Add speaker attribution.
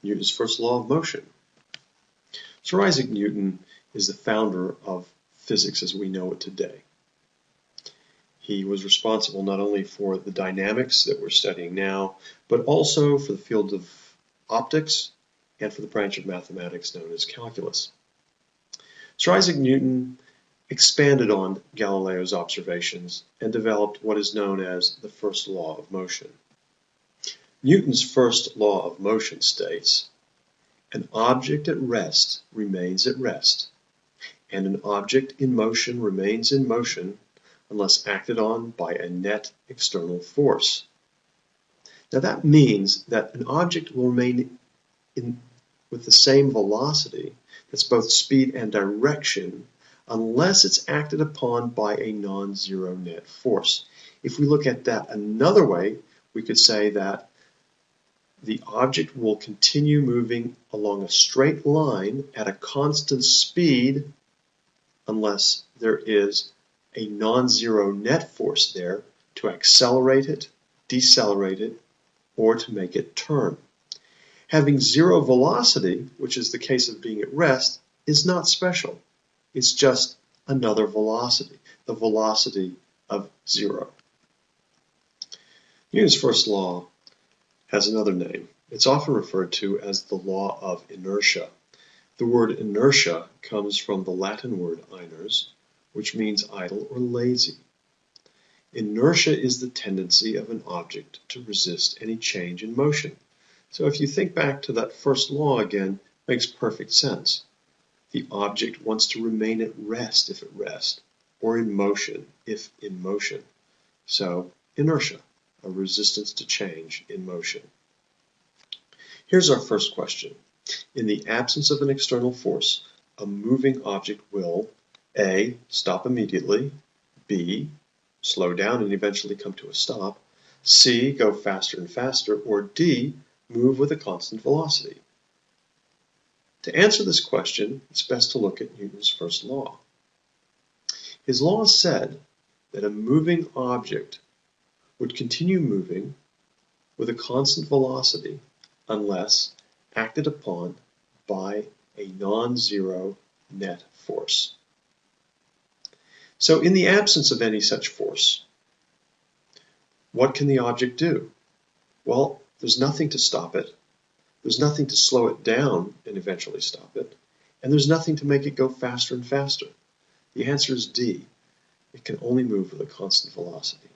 Speaker 1: Newton's first law of motion. Sir Isaac Newton is the founder of physics as we know it today. He was responsible not only for the dynamics that we're studying now, but also for the field of optics and for the branch of mathematics known as calculus. Sir Isaac Newton expanded on Galileo's observations and developed what is known as the first law of motion. Newton's first law of motion states, an object at rest remains at rest, and an object in motion remains in motion unless acted on by a net external force. Now that means that an object will remain with the same velocity, that's both speed and direction, unless it's acted upon by a non-zero net force. If we look at that another way, we could say that the object will continue moving along a straight line at a constant speed unless there is a non-zero net force there to accelerate it, decelerate it, or to make it turn. Having zero velocity, which is the case of being at rest, is not special. It's just another velocity, the velocity of zero. Newton's first law has another name. It's often referred to as the law of inertia. The word inertia comes from the Latin word iners, which means idle or lazy. Inertia is the tendency of an object to resist any change in motion. So if you think back to that first law again, it makes perfect sense. The object wants to remain at rest if at rest, or in motion if in motion. So inertia, a resistance to change in motion. Here's our first question. In the absence of an external force, a moving object will A. Stop immediately, B. Slow down and eventually come to a stop, C. Go faster and faster, or D. Move with a constant velocity. To answer this question, it's best to look at Newton's first law. His law said that a moving object would continue moving with a constant velocity unless acted upon by a non-zero net force. So in the absence of any such force, what can the object do? Well, there's nothing to stop it, there's nothing to slow it down and eventually stop it, and there's nothing to make it go faster and faster. The answer is D. It can only move with a constant velocity.